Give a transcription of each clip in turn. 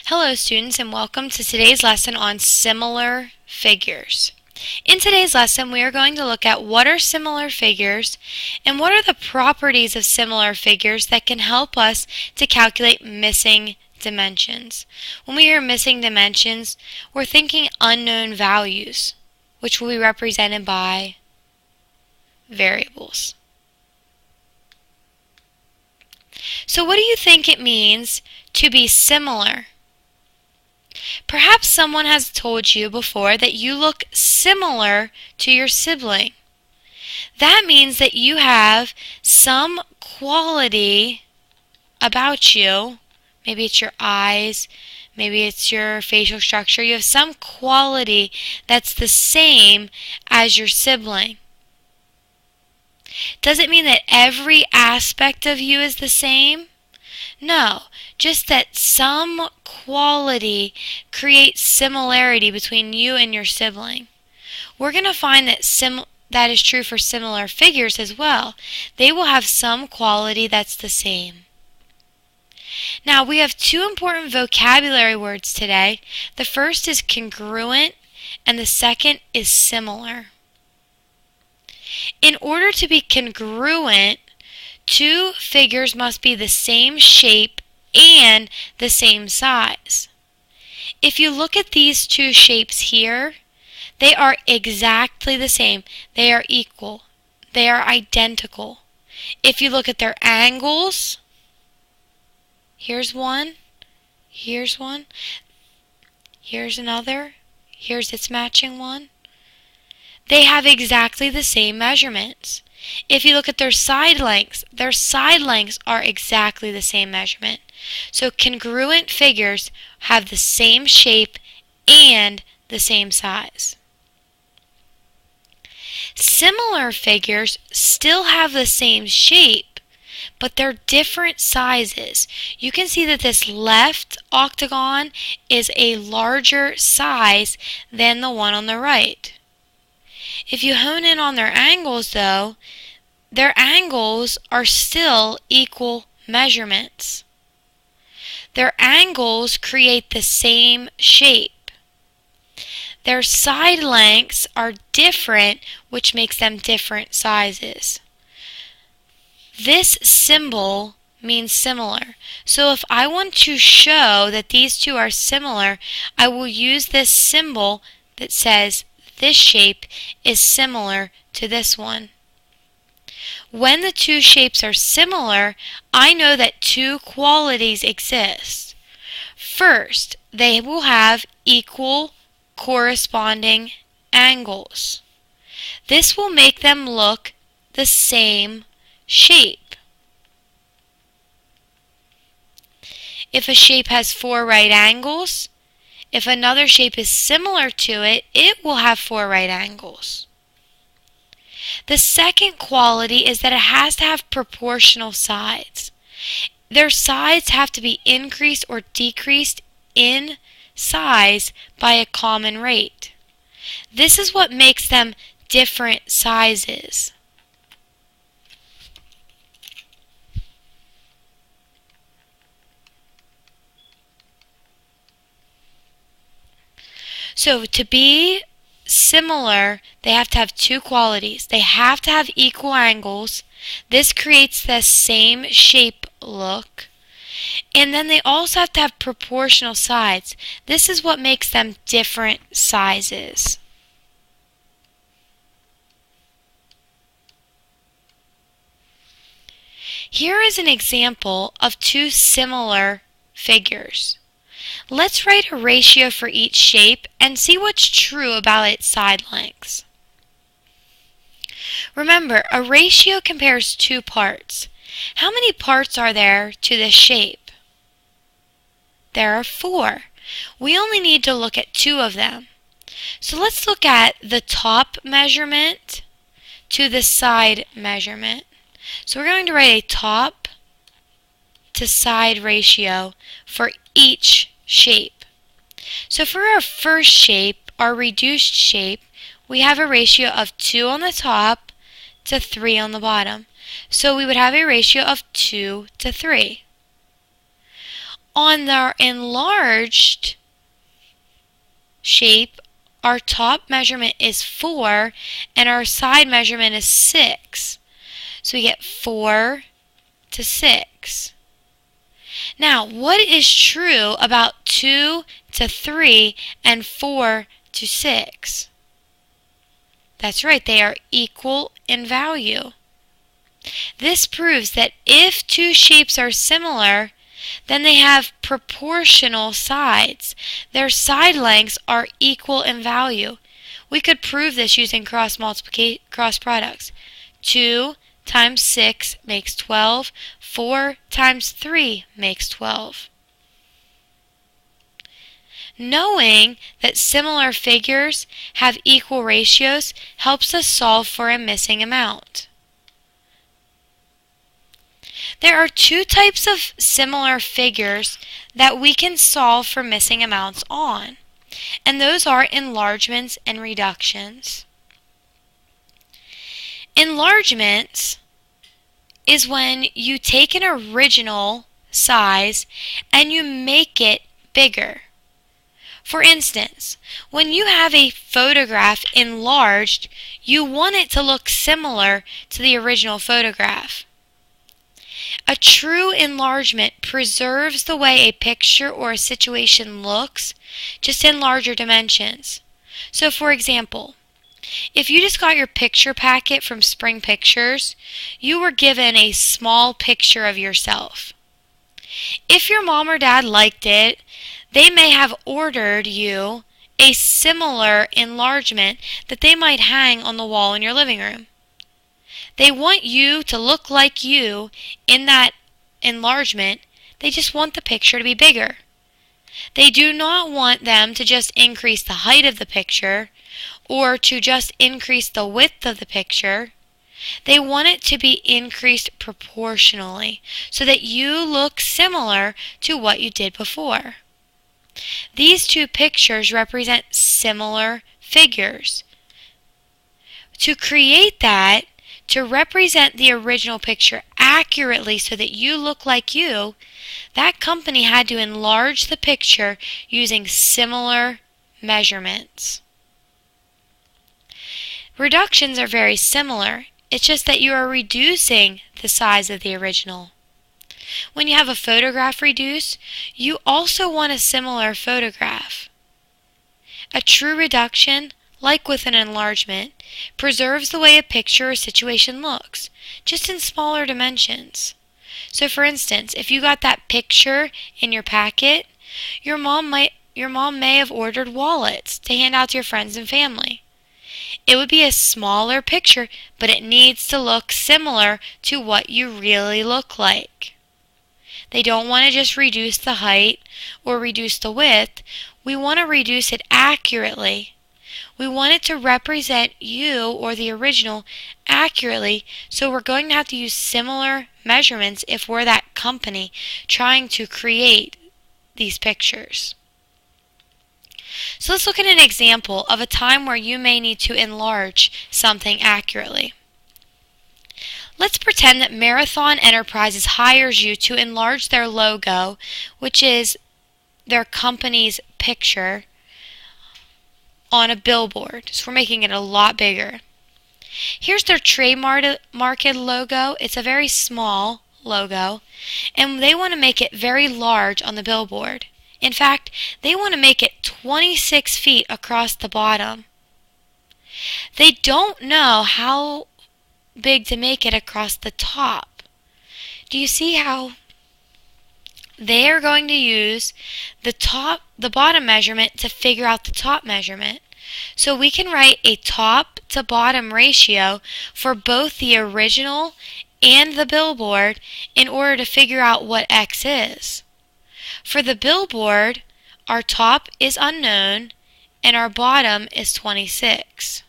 Hello students and welcome to today's lesson on similar figures. In today's lesson we are going to look at what are similar figures and what are the properties of similar figures that can help us to calculate missing dimensions. When we hear missing dimensions, we're thinking unknown values, which will be represented by variables. So what do you think it means to be similar? Perhaps someone has told you before that you look similar to your sibling. That means that you have some quality about you. Maybe it's your eyes, maybe it's your facial structure. You have some quality that's the same as your sibling. Does it mean that every aspect of you is the same? No, just that some quality creates similarity between you and your sibling. We're going to find that that is true for similar figures as well. They will have some quality that's the same. Now, we have two important vocabulary words today. The first is congruent and the second is similar. In order to be congruent, two figures must be the same shape and the same size. If you look at these two shapes here, they are exactly the same. They are equal. They are identical. If you look at their angles, here's one, here's another, here's its matching one. They have exactly the same measurements. If you look at their side lengths are exactly the same measurement. So congruent figures have the same shape and the same size. Similar figures still have the same shape, but they're different sizes. You can see that this left octagon is a larger size than the one on the right. If you hone in on their angles, though, their angles are still equal measurements. Their angles create the same shape. Their side lengths are different, which makes them different sizes. This symbol means similar. So if I want to show that these two are similar, I will use this symbol that says this shape is similar to this one. When the two shapes are similar, I know that two qualities exist. First, they will have equal corresponding angles. This will make them look the same shape. If a shape has four right angles, if another shape is similar to it, it will have four right angles. The second quality is that it has to have proportional sides. Their sides have to be increased or decreased in size by a common rate. This is what makes them different sizes. So to be similar, they have to have two qualities. They have to have equal angles. This creates the same shape look. And then they also have to have proportional sides. This is what makes them different sizes. Here is an example of two similar figures. Let's write a ratio for each shape and see what's true about its side lengths. Remember, a ratio compares two parts. How many parts are there to this shape? There are four. We only need to look at two of them. So let's look at the top measurement to the side measurement. So we're going to write a top to side ratio for each shape. So for our first shape, our reduced shape, we have a ratio of 2 on the top to 3 on the bottom. So we would have a ratio of 2 to 3. On the enlarged shape, our top measurement is 4 and our side measurement is 6. So we get 4 to 6. Now, what is true about 2 to 3 and 4 to 6? That's right, they are equal in value. This proves that if two shapes are similar, then they have proportional sides. Their side lengths are equal in value. We could prove this using cross products. 2 times 6 makes 12. 4 times 3 makes 12. Knowing that similar figures have equal ratios helps us solve for a missing amount. There are two types of similar figures that we can solve for missing amounts on, and those are enlargements and reductions. Enlargements is when you take an original size and you make it bigger. For instance, when you have a photograph enlarged, you want it to look similar to the original photograph. A true enlargement preserves the way a picture or a situation looks, just in larger dimensions. So for example, if you just got your picture packet from Spring Pictures, you were given a small picture of yourself. If your mom or dad liked it, they may have ordered you a similar enlargement that they might hang on the wall in your living room. They want you to look like you in that enlargement. They just want the picture to be bigger. They do not want them to just increase the height of the picture or to just increase the width of the picture. They want it to be increased proportionally so that you look similar to what you did before. These two pictures represent similar figures. To create that, to represent the original picture accurately so that you look like you, that company had to enlarge the picture using similar measurements. Reductions are very similar. It's just that you are reducing the size of the original. When you have a photograph reduced, you also want a similar photograph. A true reduction, like with an enlargement, preserves the way a picture or situation looks, just in smaller dimensions. So for instance, if you got that picture in your packet, your mom may have ordered wallets to hand out to your friends and family. It would be a smaller picture, but it needs to look similar to what you really look like. They don't want to just reduce the height or reduce the width. We want to reduce it accurately. We want it to represent you or the original accurately, so we're going to have to use similar measurements if we're that company trying to create these pictures. So let's look at an example of a time where you may need to enlarge something accurately. Let's pretend that Marathon Enterprises hires you to enlarge their logo, which is their company's picture, on a billboard. So we're making it a lot bigger. Here's their trademark logo. It's a very small logo, and they want to make it very large on the billboard. In fact, they want to make it 26 feet across the bottom. They don't know how big to make it across the top. Do you see how they are going to use the bottom measurement to figure out the top measurement? So we can write a top to bottom ratio for both the original and the billboard in order to figure out what X is. For the billboard, our top is unknown and our bottom is 26.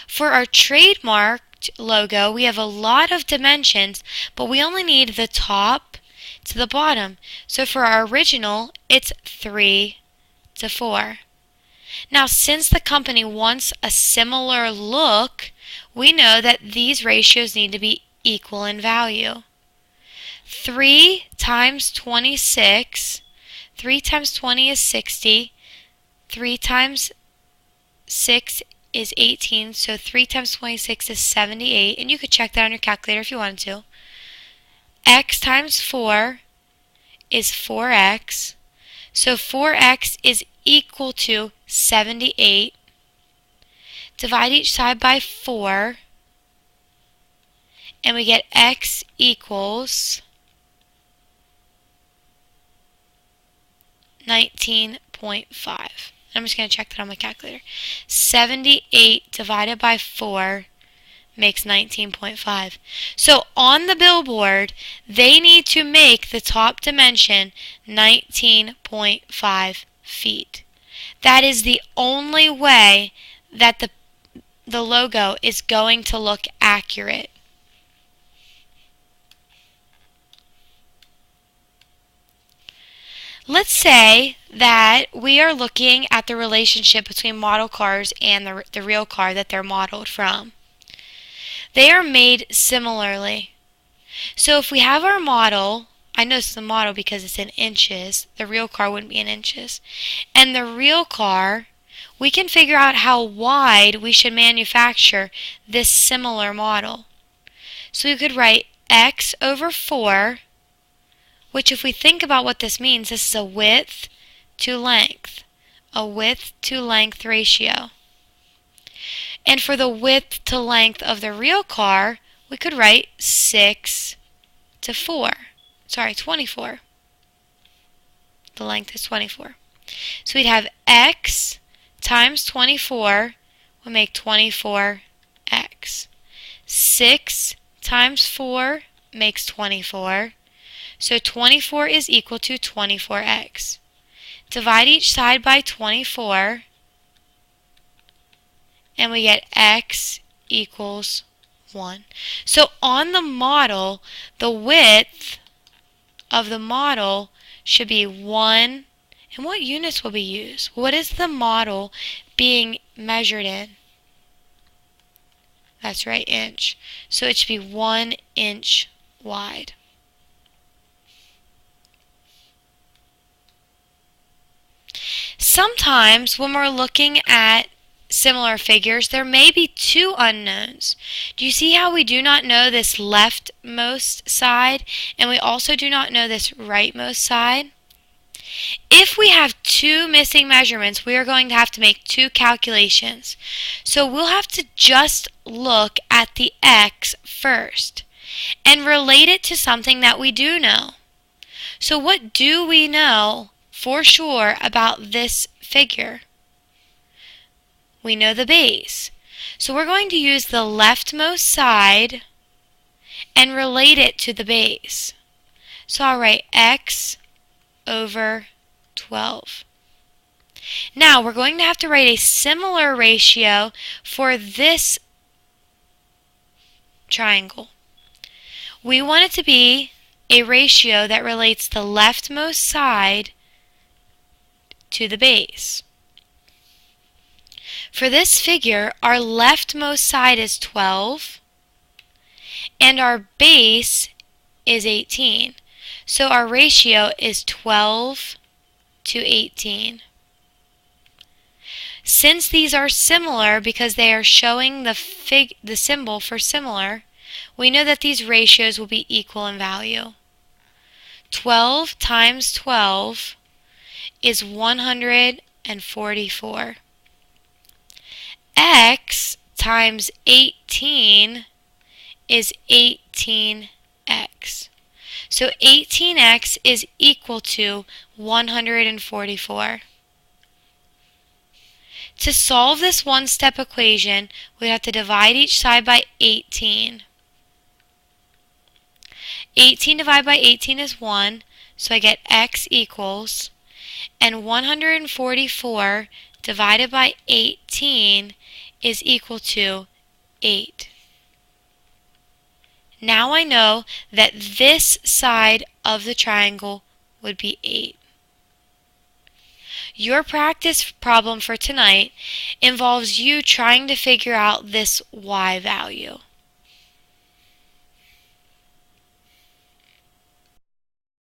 For our trademarked logo, we have a lot of dimensions, but we only need the top to the bottom. So for our original, it's 3 to 4. Now, since the company wants a similar look, we know that these ratios need to be equal in value. 3 times 26, 3 times 20 is 60, 3 times 6 is 18, so 3 times 26 is 78, and you could check that on your calculator if you wanted to. X times 4 is 4x, so 4x is equal to 78. Divide each side by 4, and we get x equals 19.5. I'm just going to check that on my calculator. 78 divided by 4 makes 19.5. So on the billboard, they need to make the top dimension 19.5 feet. That is the only way that the logo is going to look accurate. Let's say that we are looking at the relationship between model cars and the real car that they're modeled from. They are made similarly. So if we have our model, I know it's the model because it's in inches, the real car wouldn't be in inches, and the real car, we can figure out how wide we should manufacture this similar model. So we could write x over 4, which if we think about what this means, this is a width to length ratio. And for the width to length of the real car, we could write 6 to 4. Sorry, 24. The length is 24. So we'd have x times 24 would make 24x. 6 times 4 makes 24. So 24 is equal to 24x. Divide each side by 24, and we get x equals 1. So on the model, the width of the model should be 1. And what units will be used? What is the model being measured in? That's right, inch. So it should be 1 inch wide. Sometimes when we're looking at similar figures, there may be two unknowns. Do you see how we do not know this leftmost side, and we also do not know this rightmost side? If we have two missing measurements, we are going to have to make two calculations. So we'll have to just look at the x first and relate it to something that we do know. So what do we know for sure about this figure? We know the base. So we're going to use the leftmost side and relate it to the base. So I'll write x over 12. Now we're going to have to write a similar ratio for this triangle. We want it to be a ratio that relates the leftmost side to the base. For this figure, our leftmost side is 12 and our base is 18. So our ratio is 12 to 18. Since these are similar because they are showing the symbol for similar, we know that these ratios will be equal in value. 12 times 12 is 144. X times 18 is 18x. So 18x is equal to 144. To solve this one-step equation, we have to divide each side by 18. 18 divided by 18 is 1, so I get x equals, and 144 divided by 18 is equal to 8. Now I know that this side of the triangle would be 8. Your practice problem for tonight involves you trying to figure out this y value.